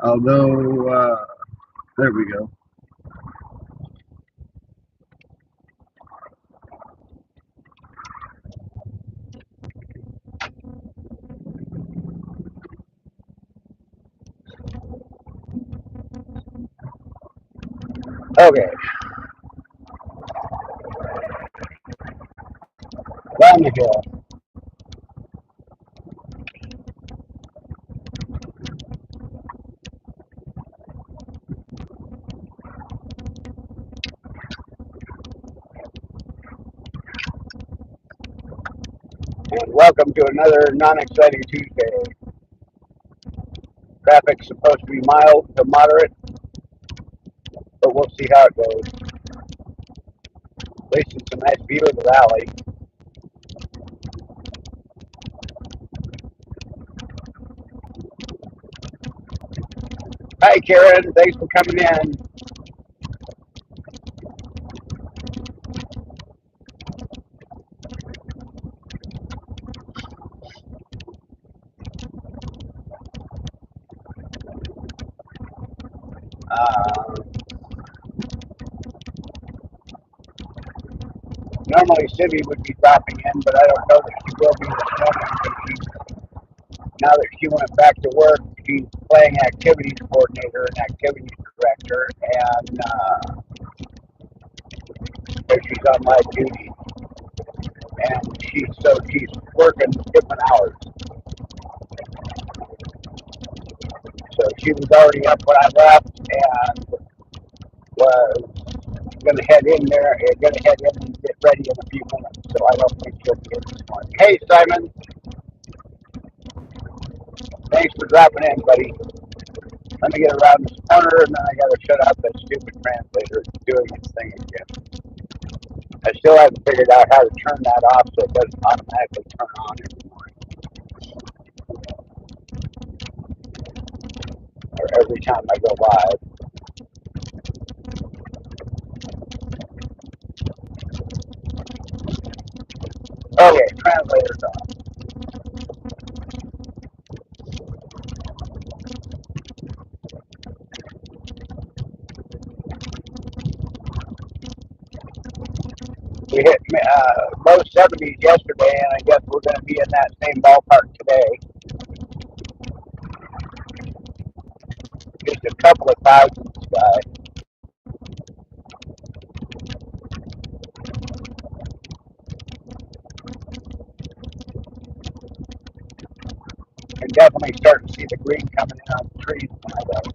Although, there we go. Okay, down the hill. And welcome to another non-exciting Tuesday. Traffic's supposed to be mild to moderate, but we'll see how it goes. At least it's a nice view of the valley. Hi, Karen. Thanks for coming in. Uh, Normally, Sibby would be dropping in, but I don't know that she will be this morning. Now that she went back to work, she's playing activities coordinator and activities director, and she's on live duty, and she's working different hours. So she was already up when I left, and was going to head in there, going to head in and get ready in a few minutes. So I don't think she'll be in this morning. Hey, Simon, thanks for dropping in, buddy. Let me get around this corner, and then I got to shut out that stupid translator. It's doing its thing again. I still haven't figured out how to turn that off so it doesn't automatically turn on every morning or every time I go live. Okay, translator's on. We hit low 70s yesterday, and I guess we're going to be in that same ballpark today. Just a couple of thousand sky. And definitely starting to see the green coming in on the trees when I go.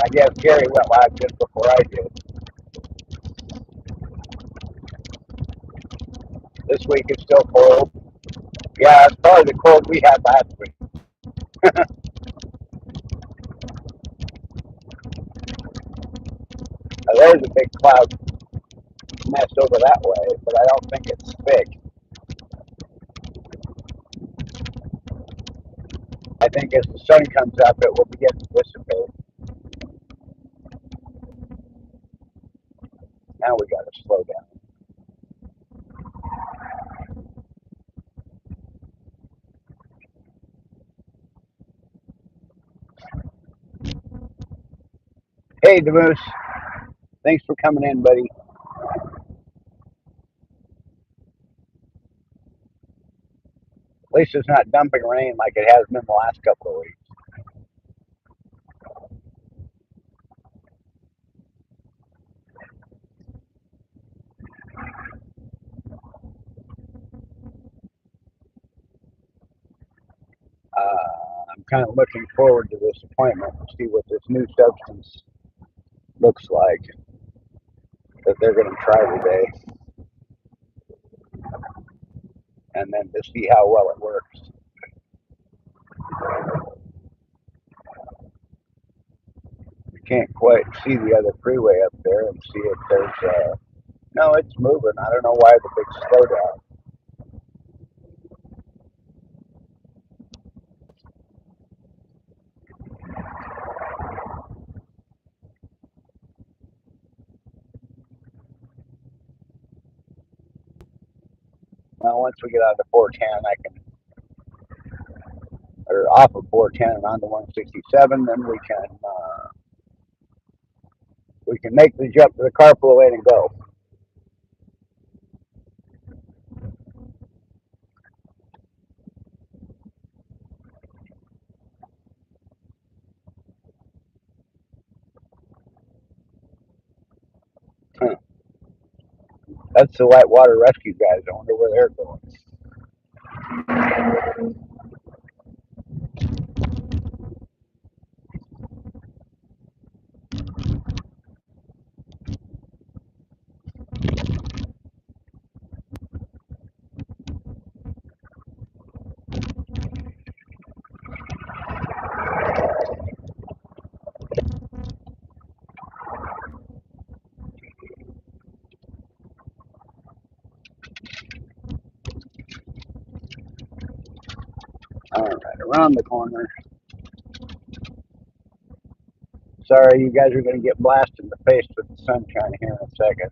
I guess Gary went live just before I did. This week is still cold. Yeah, it's probably the cold we had last week. There's a big cloud nest over that way, but I don't think it's thick. I think as the sun comes up, it will begin to dissipate. Now we got to slow down. Hey, Demoose. Thanks for coming in, buddy. At least it's not dumping rain like it has been the last couple of weeks. I'm kind of looking forward to this appointment to see what this new substance looks like that they're going to try today, and then to see how well it works. You can't quite see the other freeway up there and see if there's No, it's moving. I don't know why the big slowdown. Well, once we get out of 410, I can, or off of 410 and onto 167, then we can make the jump to the carpool lane and go. That's the Whitewater Rescue guys. I wonder where they're going. All right, around the corner. Sorry, you guys are going to get blasted in the face with the sunshine here in a second.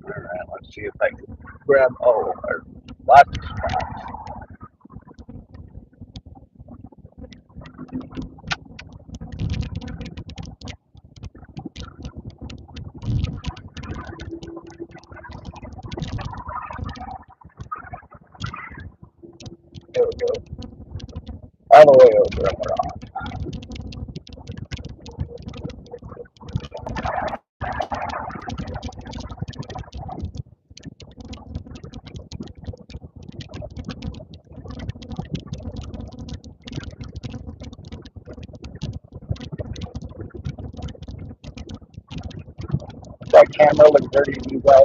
All right, let's see if I can grab. Oh, there's lots of spots. There we go. All the way over and we're on. That camera look dirty to you guys?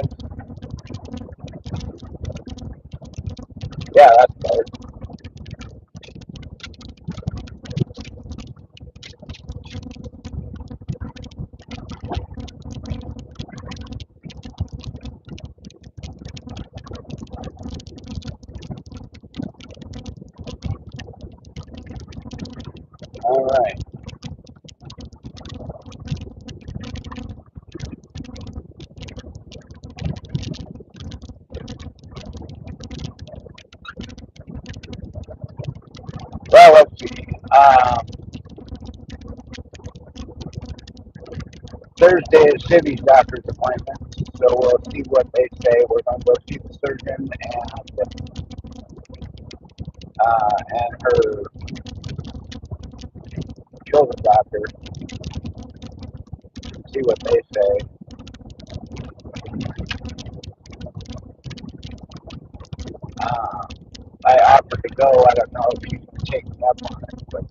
Yeah, that's better. All right. Well, let's see. Thursday is Sibby's doctor's appointment, so we'll see what they say. We're going to go see the surgeon and her children's doctor, see what they say. Uh, I offered to go. I don't know if she's going to take me up on it, but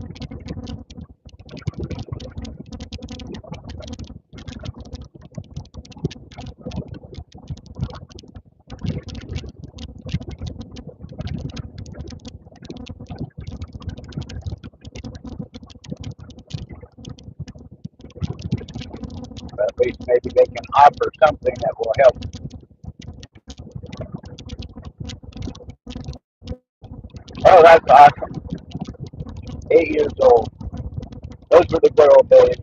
at least maybe they can offer something that will help. Oh, that's awesome. 8 years old. Those were the good old days.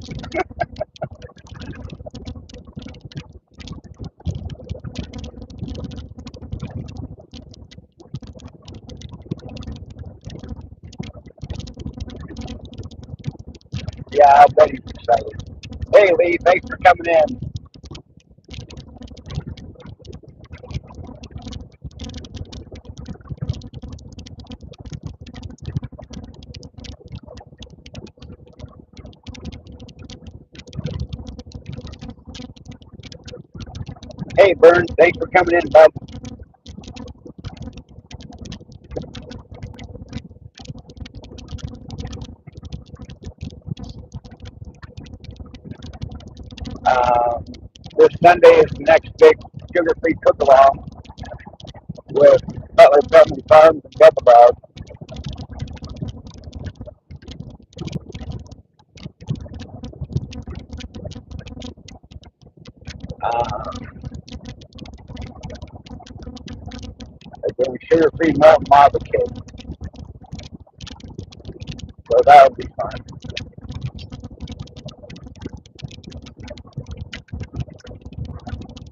Yeah, I bet he's excited. Hey, Lee, thanks for coming in. Hey, Burns, thanks for coming in, bud. Um, this Sunday is the next big sugar-free cook-along with Butler Family Farms in Double Dog. They're doing sugar-free malt marble cake, so that'll be fun.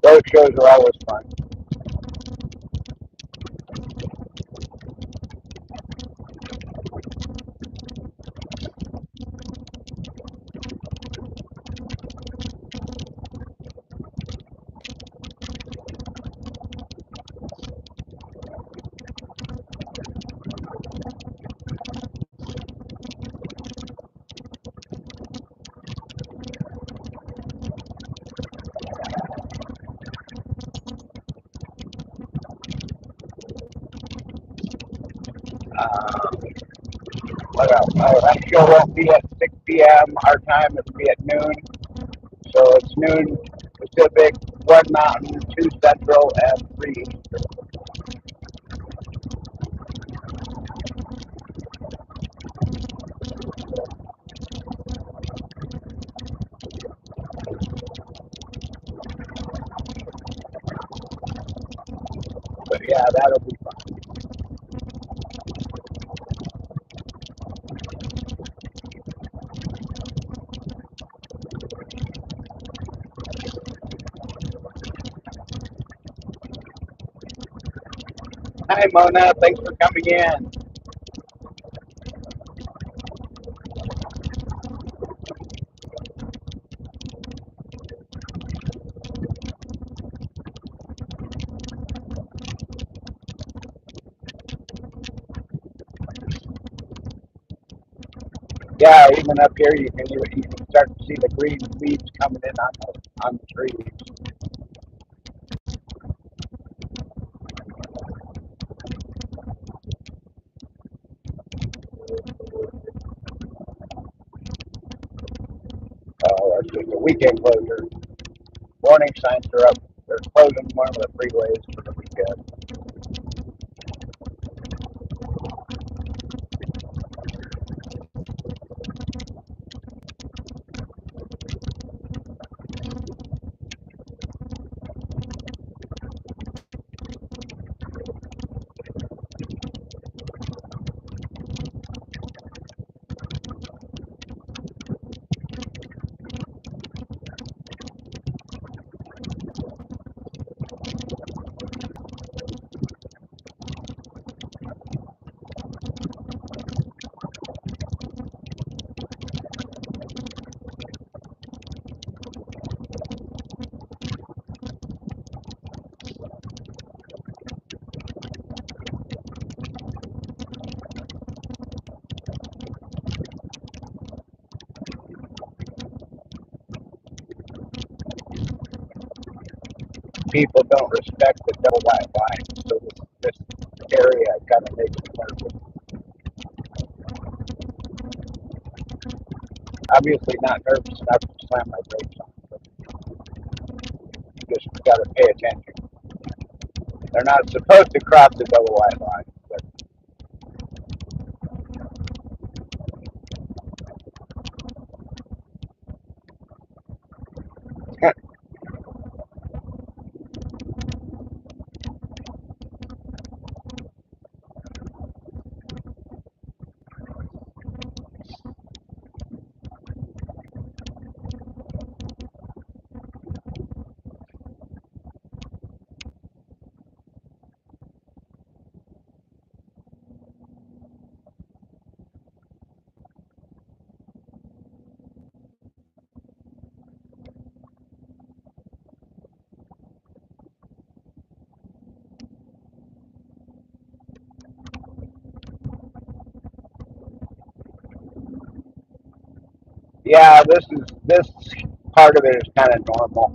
Those shows are always fun. Um, what else? That show won't be at 6 p.m. Our time. It'll be at noon. So it's noon Pacific, 1 Mountain, 2 Central, and 3 Eastern. But yeah, that'll be fun. Hi, Mona. Thanks for coming in. Yeah, even up here, you can start to see the green leaves coming in on the trees. That's just a weekend closure. Warning signs are up. They're closing one of the freeways for the weekend. People don't respect the double white line, so this area kind of makes me nervous. Obviously, not nervous enough to slam my brakes on, but just got to pay attention. They're not supposed to cross the double white line, but yeah, this part of it is kind of normal,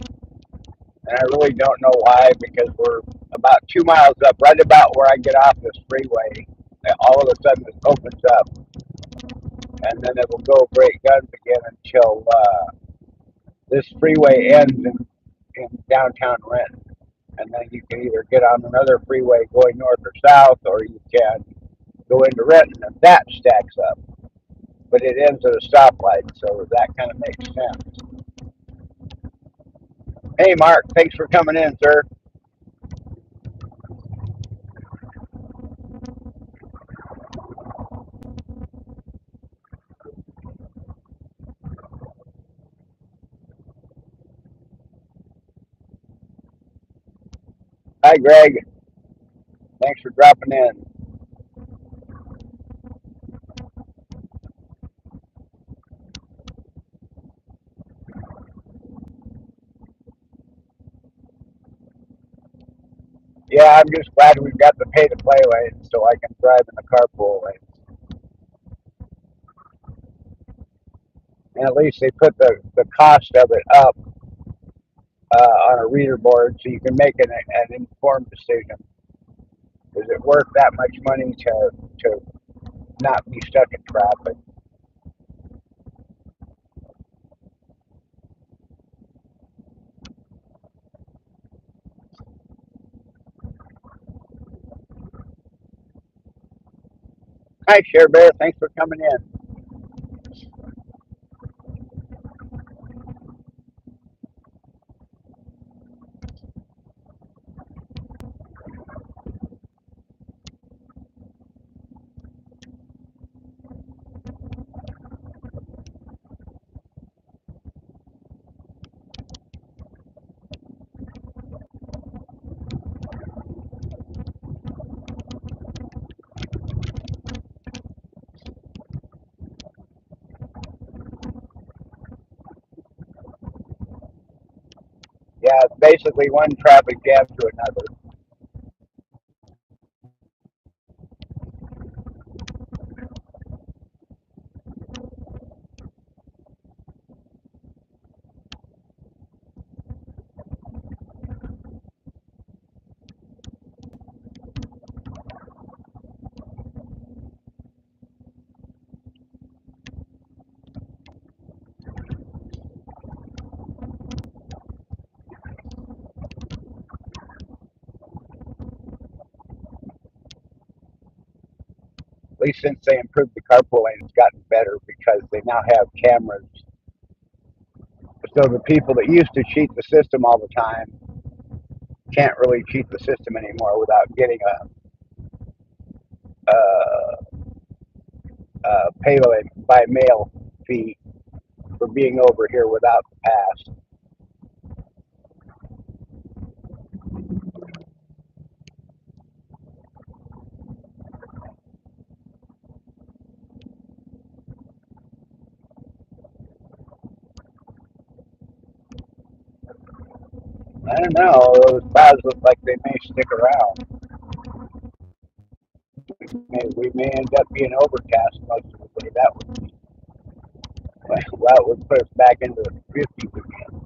and I really don't know why because we're about 2 miles up, right about where I get off this freeway. And all of a sudden, it opens up, and then it will go great guns again until this freeway ends in downtown Renton. and then you can either get on another freeway going north or south, or you can go into Renton, and that stacks up. But it ends at a stoplight, so that kind of makes sense. Hey, Mark, thanks for coming in, sir. Hi, Greg. Thanks for dropping in. Yeah, I'm just glad we've got the pay to play lane so I can drive in the carpool lane. And at least they put the cost of it up on a reader board so you can make an informed decision. Is it worth that much money to not be stuck in traffic? Hi, Share Bear. Thanks for coming in. Yeah, it's basically one traffic jam to another. At least since they improved the carpool lane, it's gotten better because they now have cameras. So the people that used to cheat the system all the time can't really cheat the system anymore without getting a pay by mail fee for being over here without the pass. I don't know. Those clouds look like they may stick around. We may end up being overcast most of the day. That would put us back into the 50s again.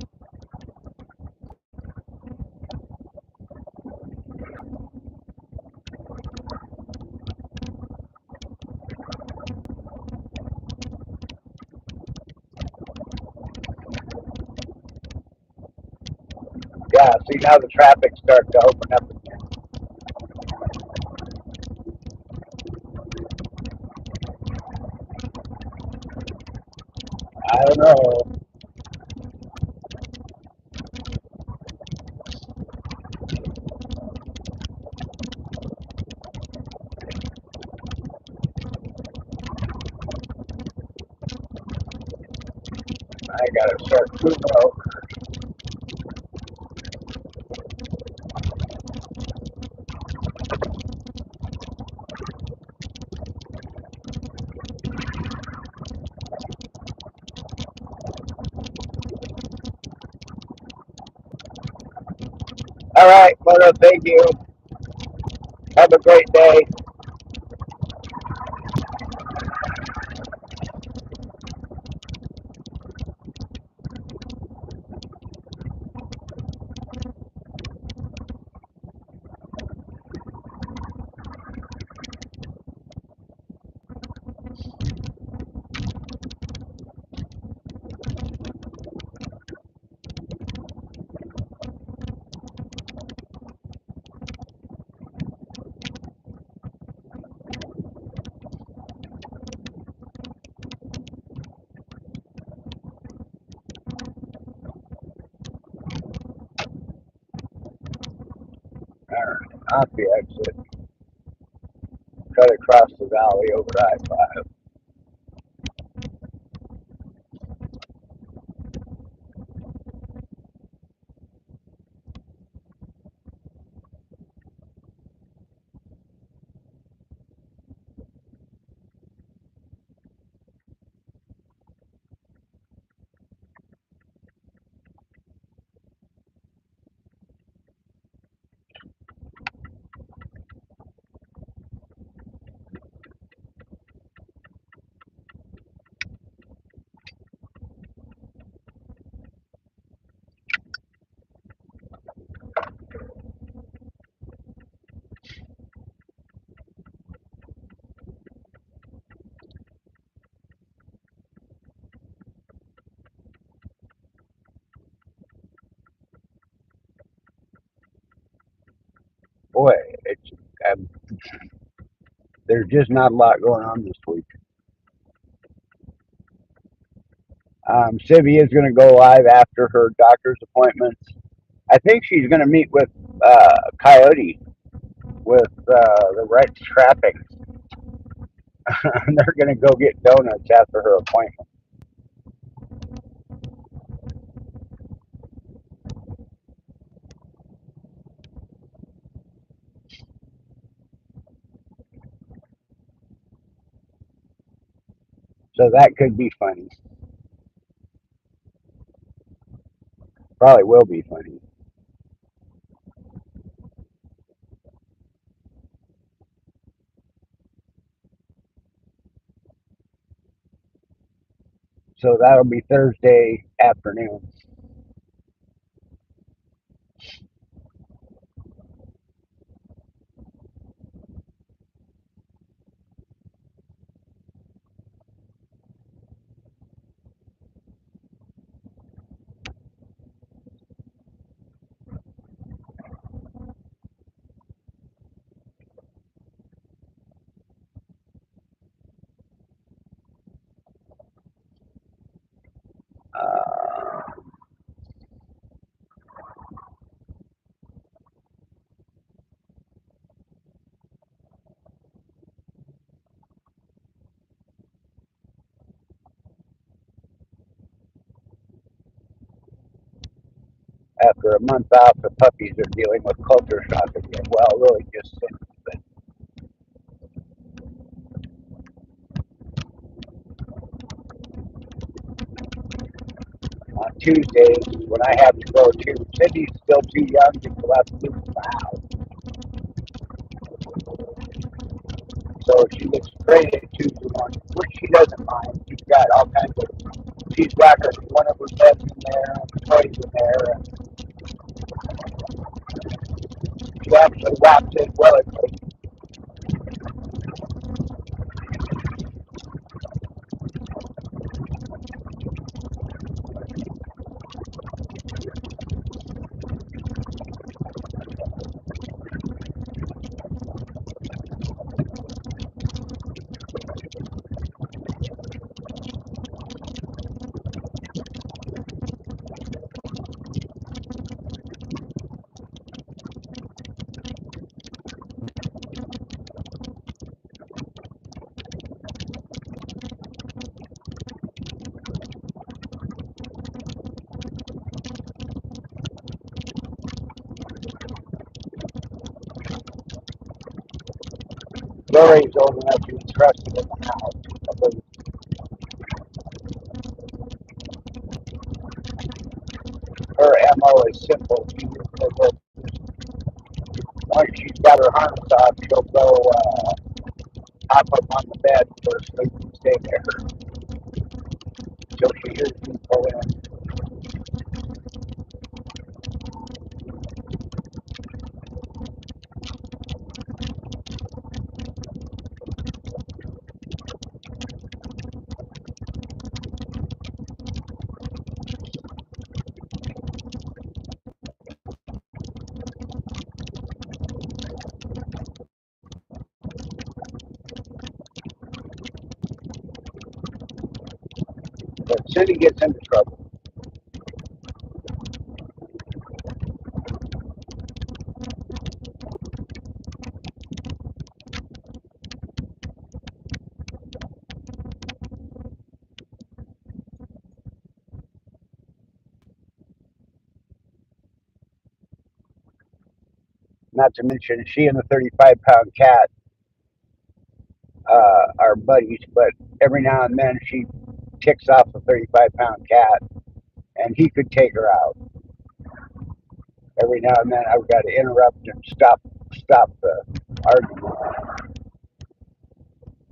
Yeah. See, now the traffic's starting to open up again. I don't know. I gotta start moving over. All right, Moto. Thank you. Have a great day. off the exit, cut across the valley over I-5. Boy, it's um, there's just not a lot going on this week. Sibby is going to go live after her doctor's appointments. I think she's going to meet with Coyote with the right traffic. They're going to go get donuts after her appointment. So that could be funny. Probably will be funny. So that'll be Thursday afternoon. Uh, After a month off, the puppies are dealing with culture shock again. Well, really just since, but on Tuesdays when I have to go to, Cindy's still too young to go out to the house. So she gets great at Tuesday morning, which she doesn't mind. She's got all kinds of, she's got her, one of her beds in there, and toys in there, and she actually wraps it well. Lori's old enough to be trusted in the house. Although her MO is simple. She just goes, once she's got her harness off, she'll go hop up on the bed for sleep and stay there until she hears people in. But Cindy gets into trouble. Not to mention, she and the 35-pound cat are buddies, but every now and then she ticks off the 35-pound cat, and he could take her out. Every now and then I've got to interrupt and stop the argument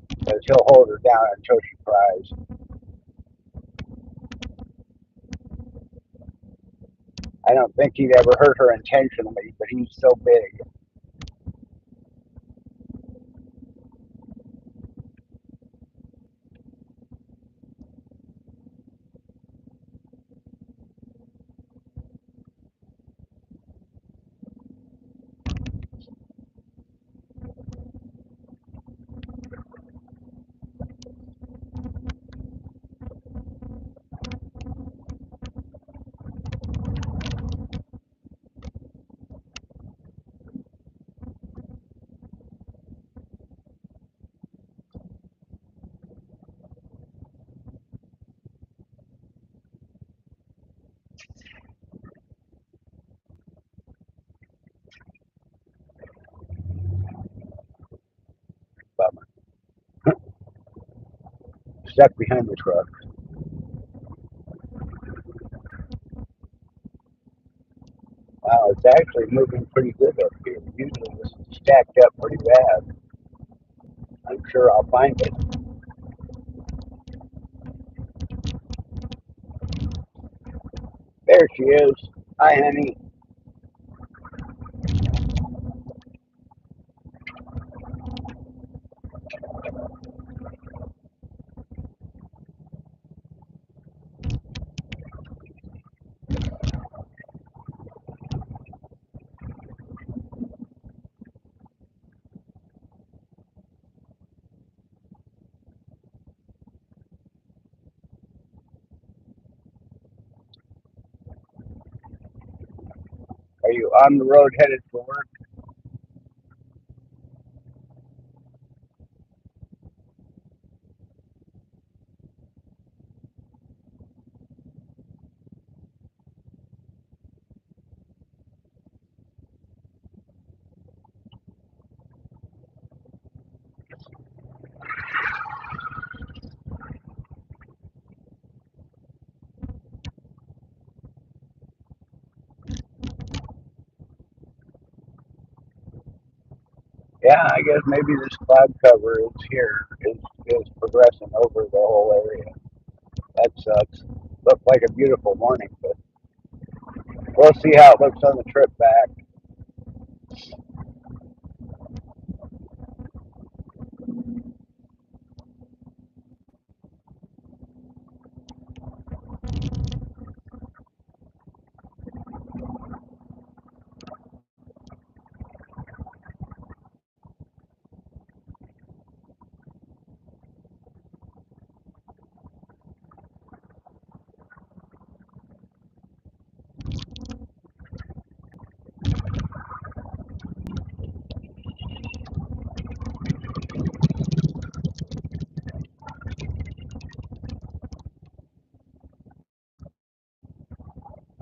because he'll hold her down until she cries. I don't think he'd ever hurt her intentionally, but he's so big. Bummer. Stuck behind the truck. Wow, it's actually moving pretty good up here. Usually this is stacked up pretty bad. I'm sure I'll find it. There she is. Hi, honey. Are you on the road headed for work? Yeah, I guess maybe this cloud cover is progressing over the whole area. That sucks. Looked like a beautiful morning, but we'll see how it looks on the trip back.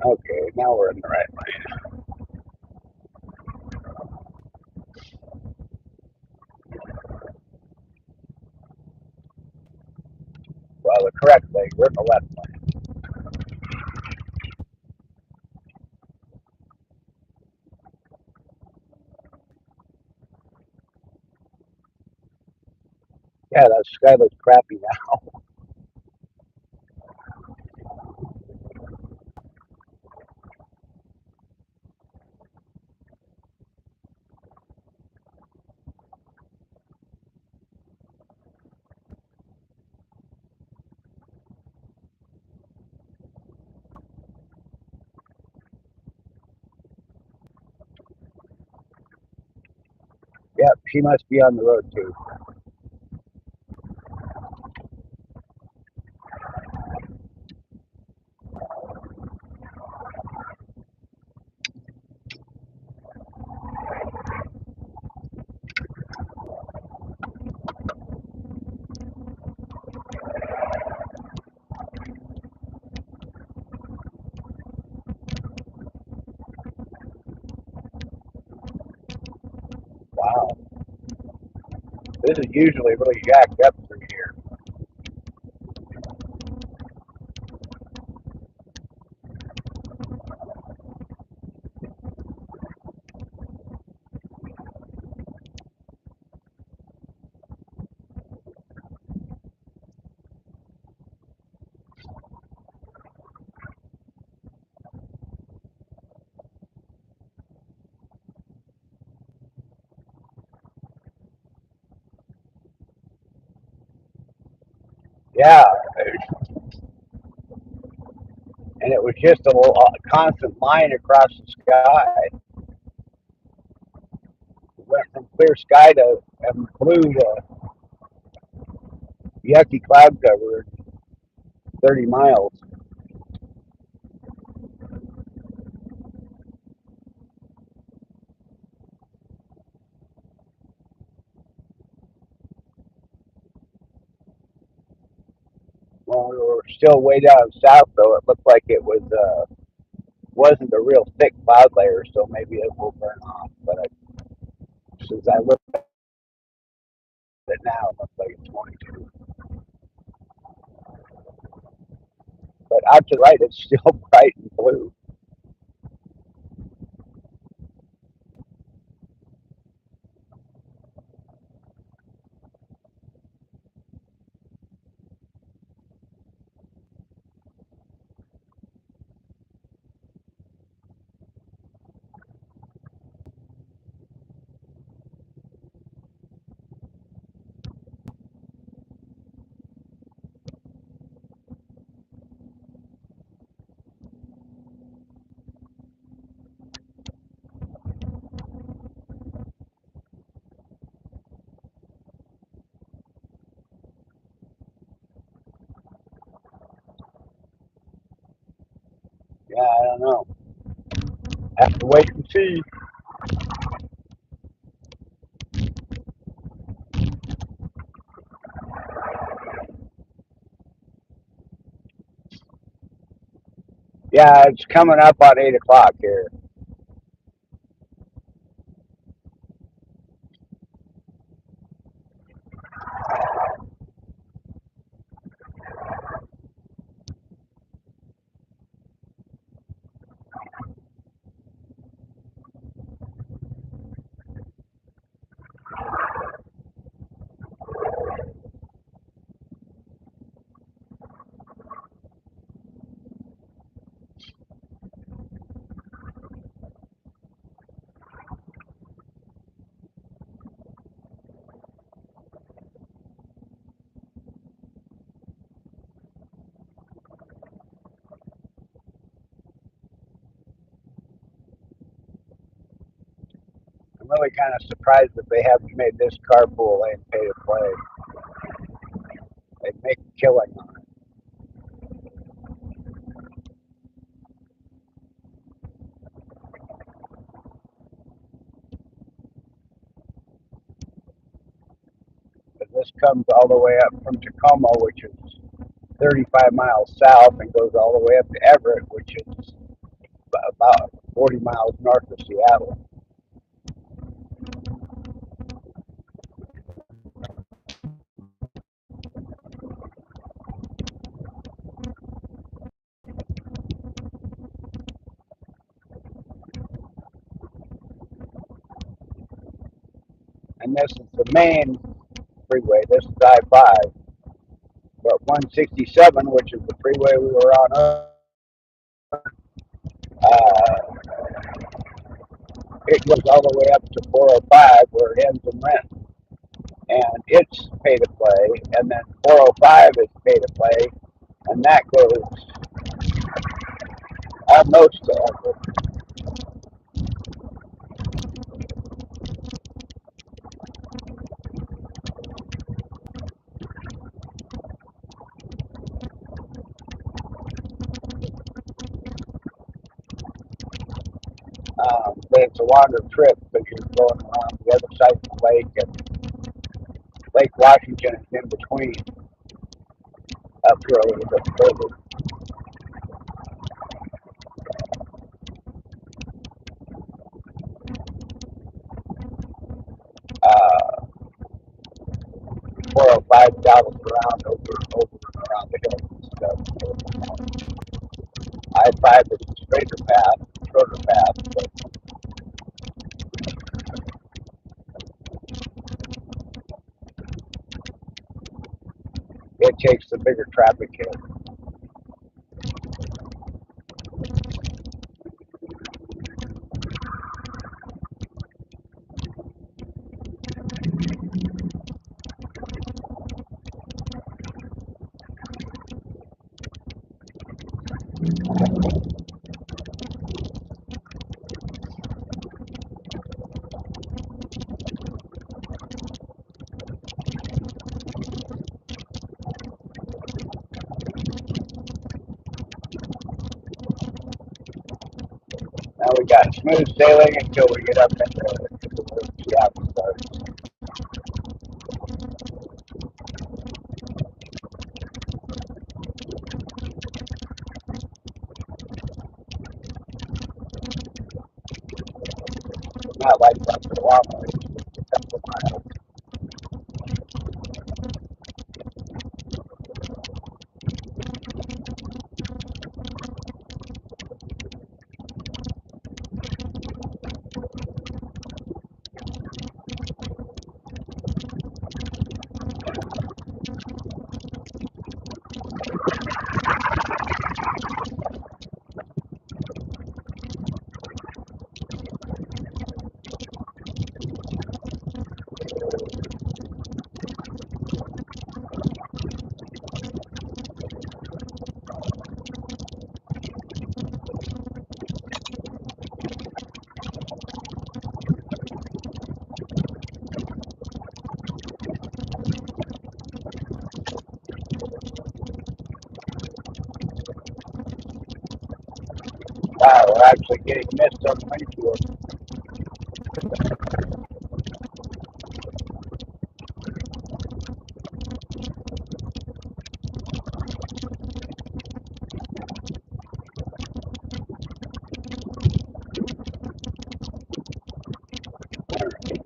Okay, now we're in the right lane. Well, the correct lane. We're in the left lane. Yeah, that sky looks crappy now. Yep, she must be on the road too. Wow. This is usually really jacked up through here. Yeah, and it was just a constant line across the sky. It went from clear sky to blue to yucky cloud cover, 30 miles. Well, we were still way down south, though. It looked like it wasn't a real thick cloud layer, so maybe it will burn off. But since I look at it now, it looks like it's going to. But out to the right, it's still bright and blue. Yeah, I don't know. Have to wait and see. Yeah, it's coming up on 8 o'clock here. I'm really kind of surprised that they haven't made this carpool lane pay to play. They make a killing on it. But this comes all the way up from Tacoma, which is 35 miles south, and goes all the way up to Everett, which is about 40 miles north of Seattle. And this is the main freeway. This is I-5. But 167, which is the freeway we were on, uh, it goes all the way up to 405 where it ends in Renton. And it's pay to play. And then 405 is pay to play. And that goes almost to Everett. But it's a longer trip because you're going around the other side of the lake, and Lake Washington is in between up here a little bit further. drive travels around over and around the hills and stuff. I-5 is a straighter path, shorter path, but it takes the bigger traffic hit. Now we got smooth sailing until we get up into where Seattle starts. Not like that for a long ways, just a couple of miles. Wow, we're actually getting mist on the windshield.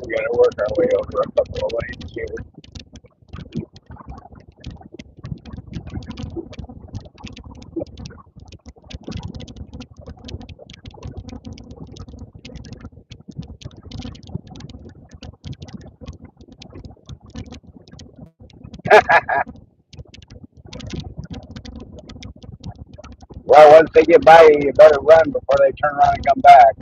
We're going to work our way over a couple of lanes here. Well, once they get by you, you better run before they turn around and come back.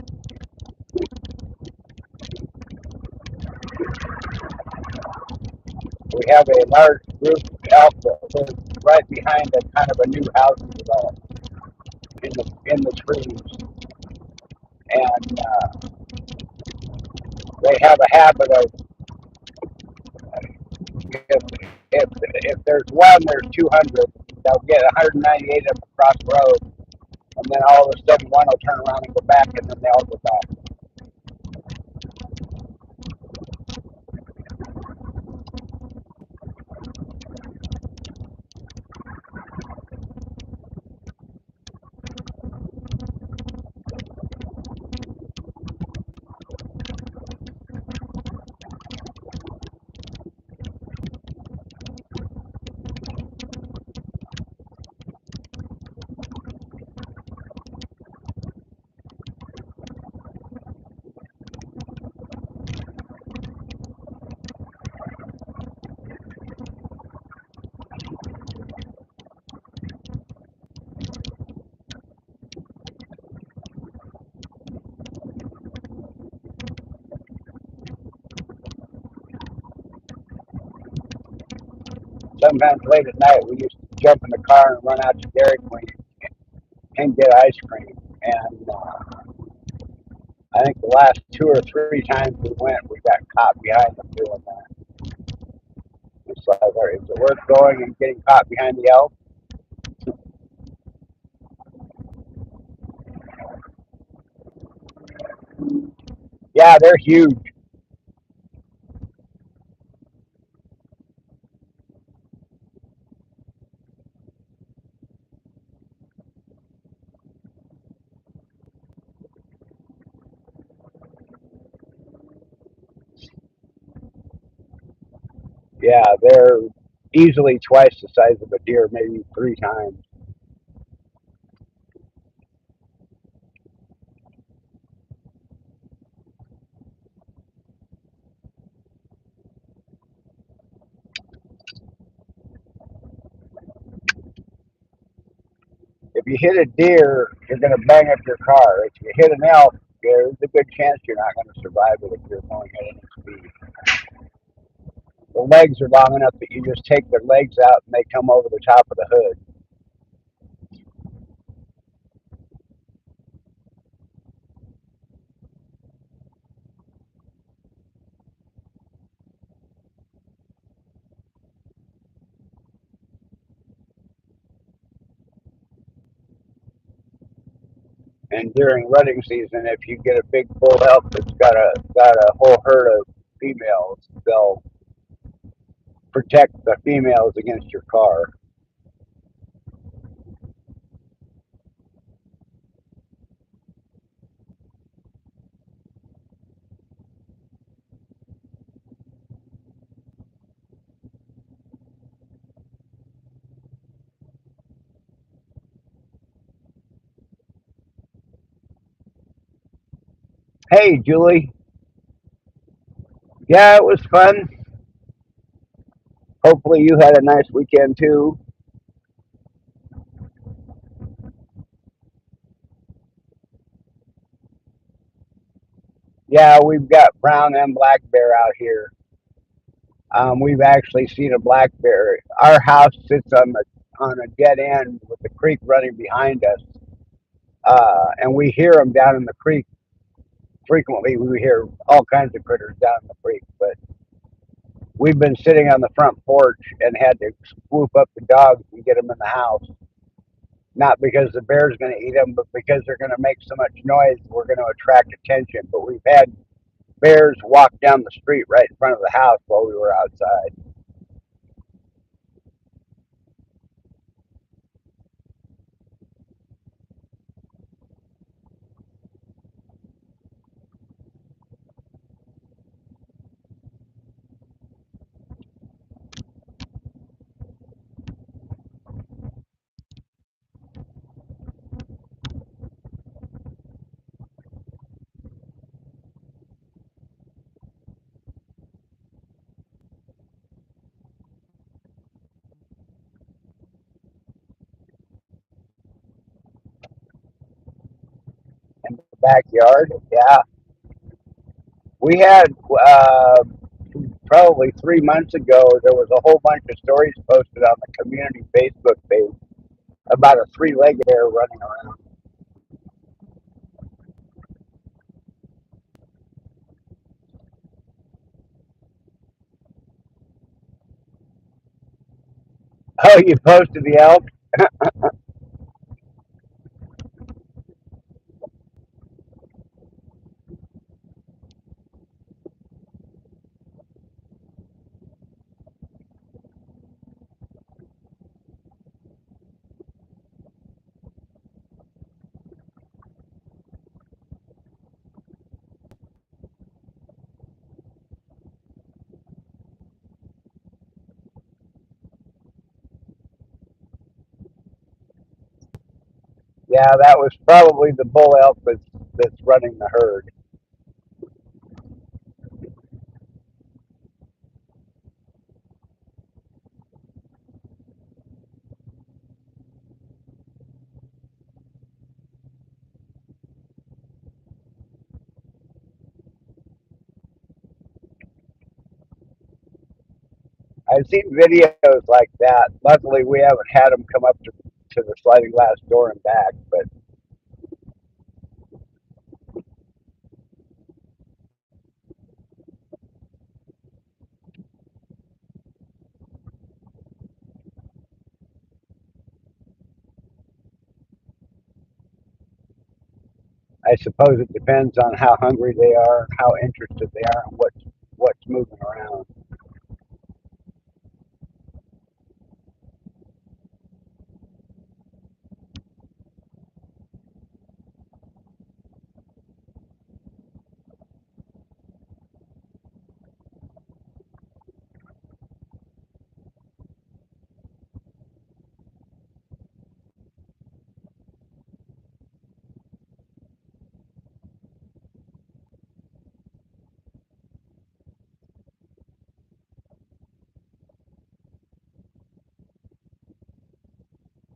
We have a large group of elk that live right behind a kind of a new housing development in the trees, and they have a habit of if there's one, there's 200. They'll get 198 of them across the road, and then all of a sudden one will turn around and go back, and then they all go back. Sometimes late at night, we used to jump in the car and run out to Dairy Queen and get ice cream. And I think the last 2 or 3 times we went, we got caught behind them doing that. It's like, is it worth going and getting caught behind the elk? Yeah, they're huge. Yeah, they're easily twice the size of a deer, maybe three times. If you hit a deer, you're going to bang up your car. If you hit an elk, there's a good chance you're not going to survive it if you're going at any speed. The legs are long enough that you just take their legs out and they come over the top of the hood. And during rutting season, if you get a big bull elk that's got a whole herd of females, they'll protect the females against your car. Hey, Julie. Yeah, it was fun. Hopefully, you had a nice weekend too. Yeah, we've got brown and black bear out here. We've actually seen a black bear. Our house sits on a dead end with the creek running behind us, and we hear them down in the creek frequently. We hear all kinds of critters down in the creek, but we've been sitting on the front porch and had to swoop up the dogs and get them in the house. Not because the bear's going to eat them, but because they're going to make so much noise, we're going to attract attention. But we've had bears walk down the street right in front of the house while we were outside. In the backyard. Yeah, we had probably 3 months ago. There was a whole bunch of stories posted on the community Facebook page about a three-legged bear running around. Oh, you posted the elk? Yeah, that was probably the bull elk that's running the herd. I've seen videos like that. Luckily, we haven't had them come up to the sliding glass door and back, but I suppose it depends on how hungry they are, how interested they are, and what's moving around.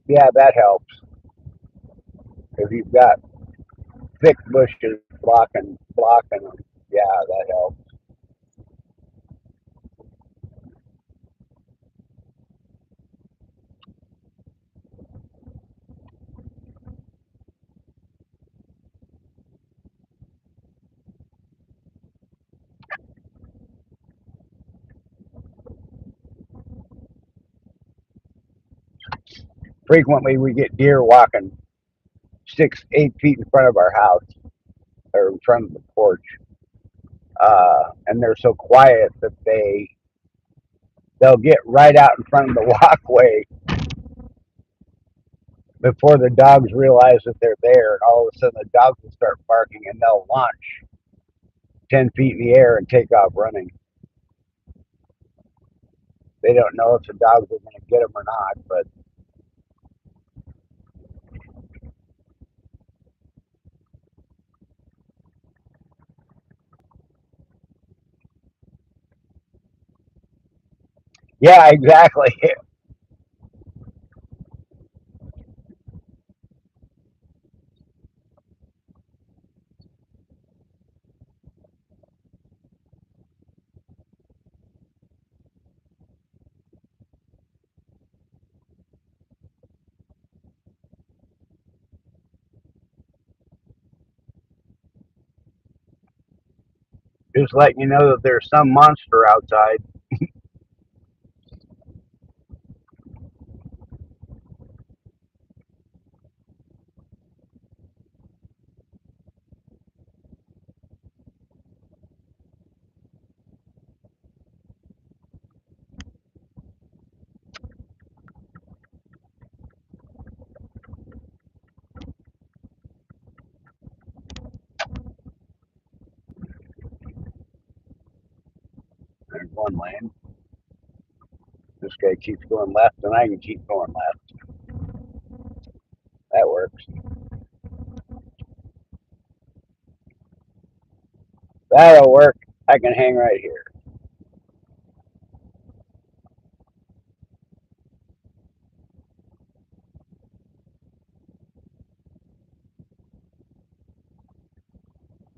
Yeah, that helps. If you've got thick bushes blocking them, yeah, that helps. Frequently, we get deer walking 6, 8 feet in front of our house or in front of the porch, and they're so quiet that they'll get right out in front of the walkway before the dogs realize that they're there, and all of a sudden the dogs will start barking, and they'll launch 10 feet in the air and take off running. They don't know if the dogs are going to get them or not, but yeah, exactly. Just letting you know that there's some monster outside. There's one lane. This guy keeps going left, and I can keep going left. That works. That'll work. I can hang right here.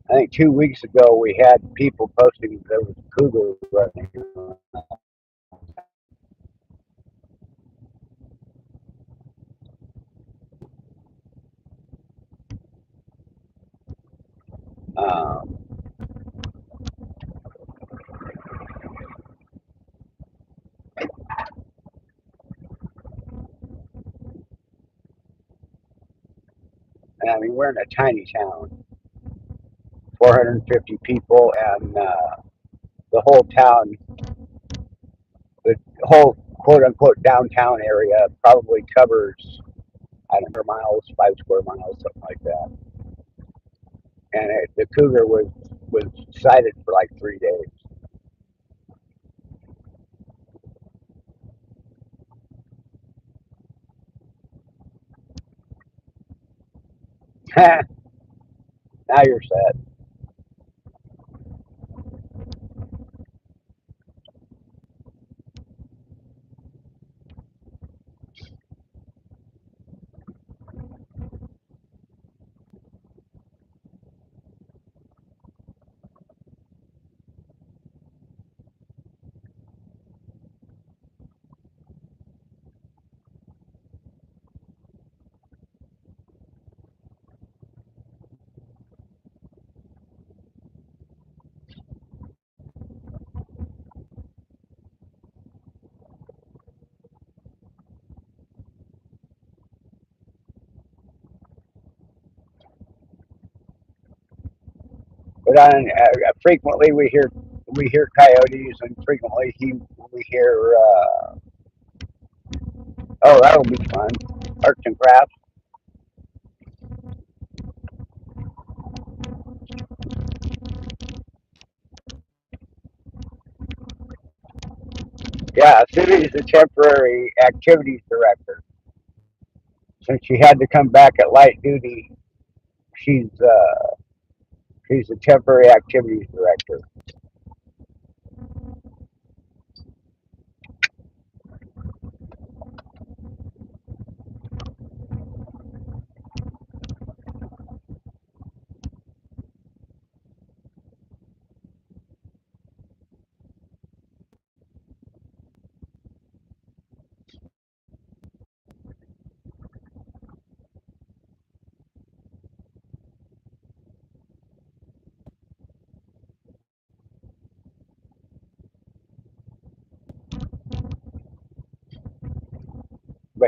I think 2 weeks ago we had people posting that there was a cougar running. Um, and I mean, we're in a tiny town, 450 people, and the whole town, the whole quote unquote downtown area probably covers, I don't know, miles, 5 square miles, something like that. And the cougar was sighted for like 3 days. Now you're sad. But frequently we hear coyotes, and frequently we hear. Oh, that'll be fun. Arts and crafts. Yeah, Sue the temporary activities director. Since she had to come back at light duty, she's uh, she's the temporary activities director.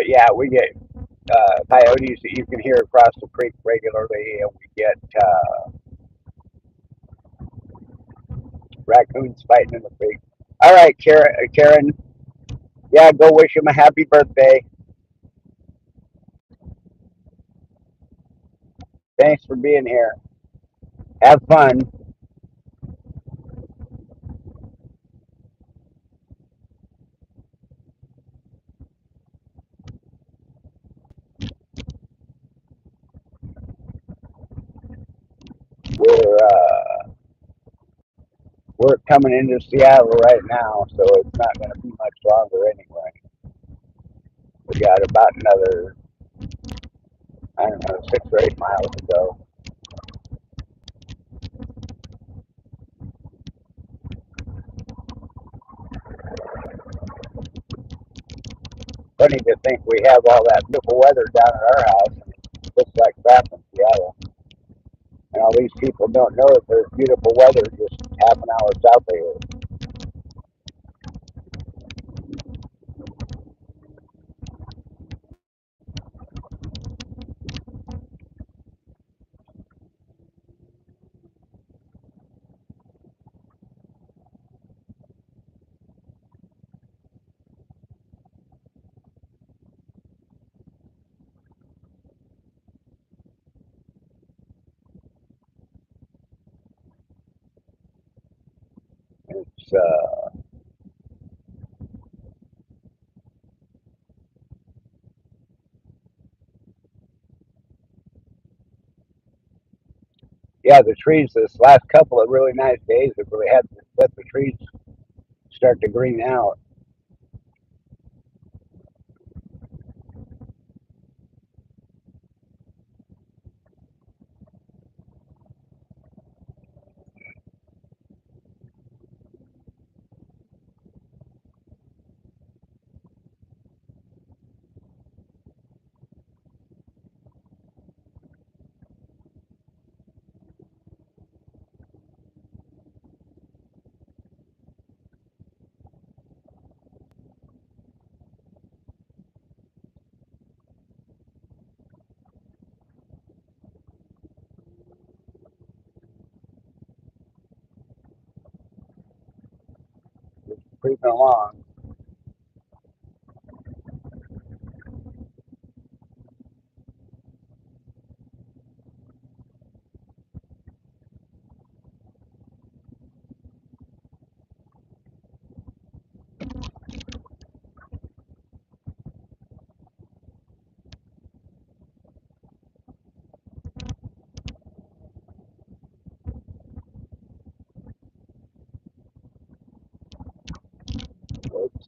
But yeah, we get coyotes that you can hear across the creek regularly, and we get raccoons fighting in the creek. All right, Karen, yeah, go wish him a happy birthday. Thanks for being here. Have fun. We're we're coming into Seattle right now, so it's not going to be much longer anyway. We got about another, I don't know, 6 or 8 miles to go. Funny to think we have all that beautiful weather down at our house, and it looks like crap in Seattle. And all these people don't know that there's beautiful weather just half an hour south of here. It's yeah, the trees. This last couple of really nice days have really had to let the trees start to green out. It's creeping along. It's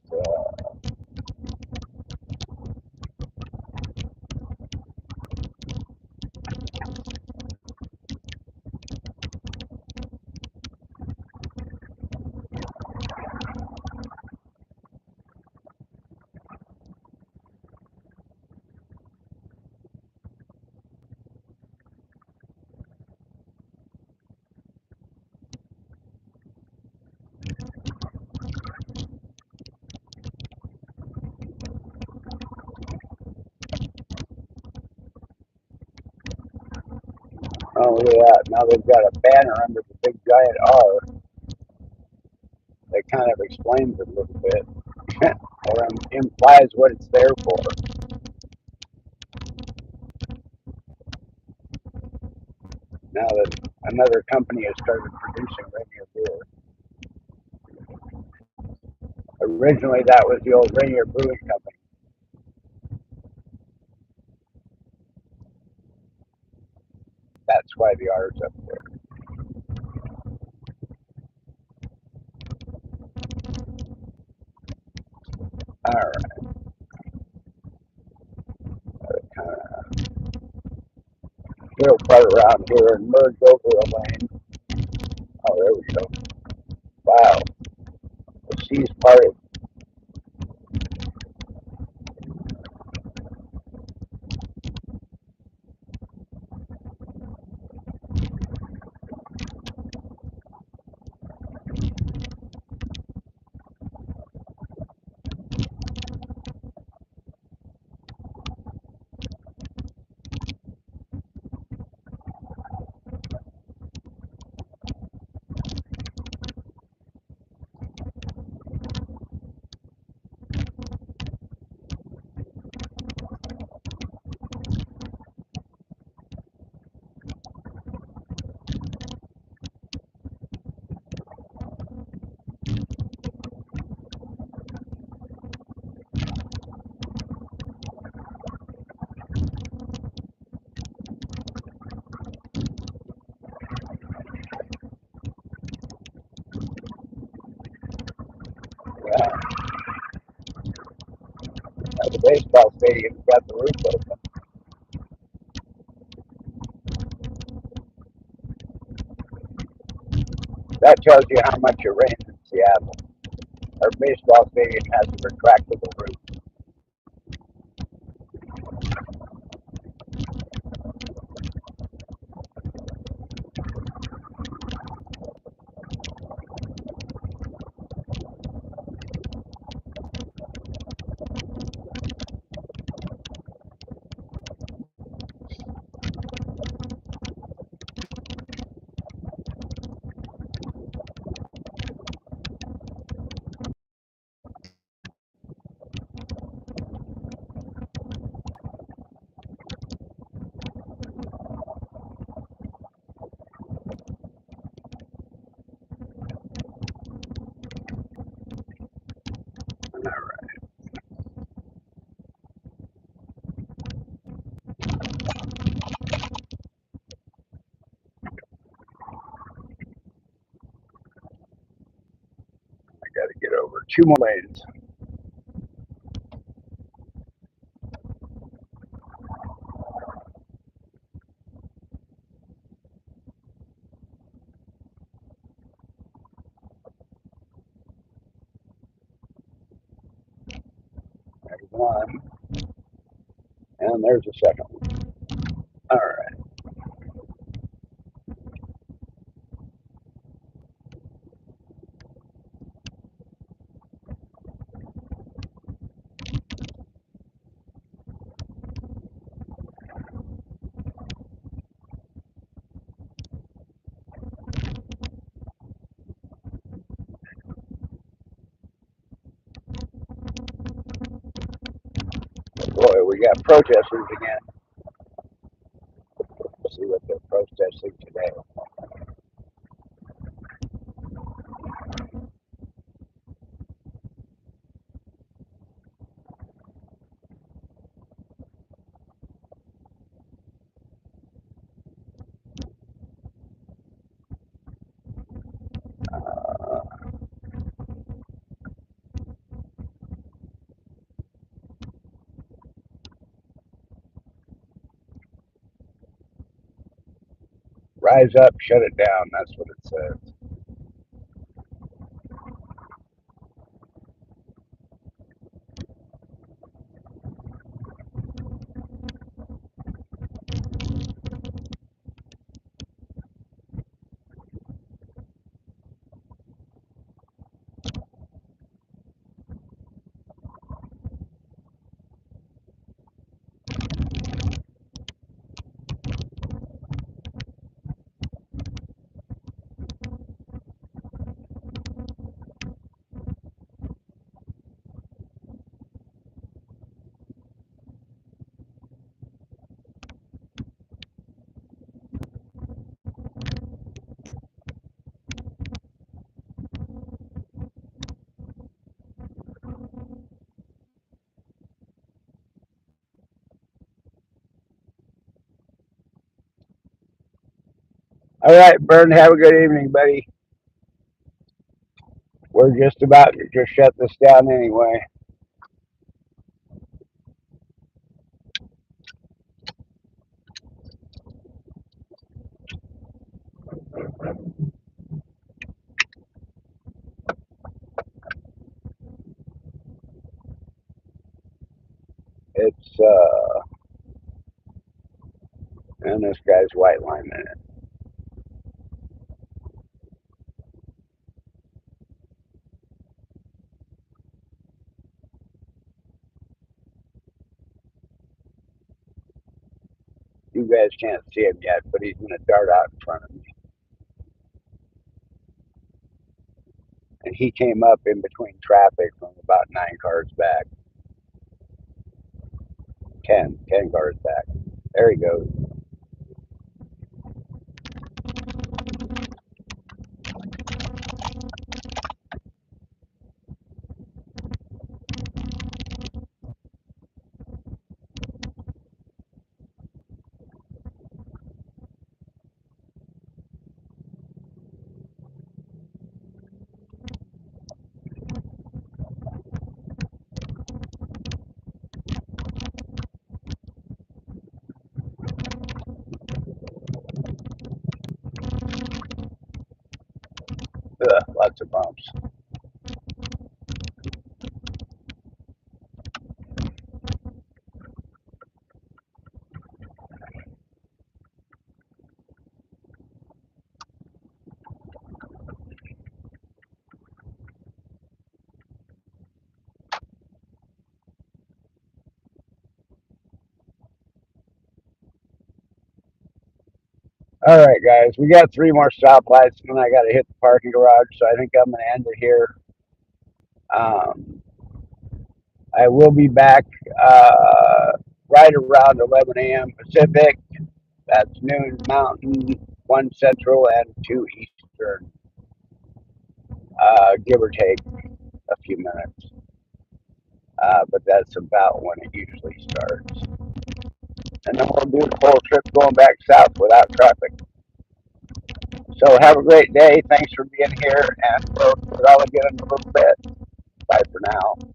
oh look at that! Now they've got a banner under the big giant R that kind of explains it a little bit, or implies what it's there for. Now that another company has started producing Rainier beer. Originally, that was the old Rainier Brewing Company. That's why the R's up there. All right, kind of little part around here and merge over a lane. Oh, there we go. Wow, the sea's parted. baseball stadium's got the roof open. That tells you how much it rains in Seattle. Our baseball stadium has a retractable roof. I got to get over 2 more lanes. There's one, and there's a second one. All right. Boy, we got protesters again. Let's see what they're protesting today. Uh, Rise up, shut it down. That's what it says. All right, Bern, have a good evening, buddy. We're just about to just shut this down anyway. It's, and this guy's white lining it. You guys can't see him yet, but he's going to dart out in front of me. And he came up in between traffic from about 9 cars back. 10 cars back. There he goes. Lots of bumps. All right, guys, we got 3 more stoplights, and then I got to hit the parking garage. So I think I'm going to end it here. Um, I will be back right around 11 a.m. Pacific. That's noon Mountain, 1 Central, and 2 Eastern, give or take a few minutes. But that's about when it usually starts. And then we'll do the whole trip going back south without traffic. So have a great day. Thanks for being here, and we'll all again in a little bit. Bye for now.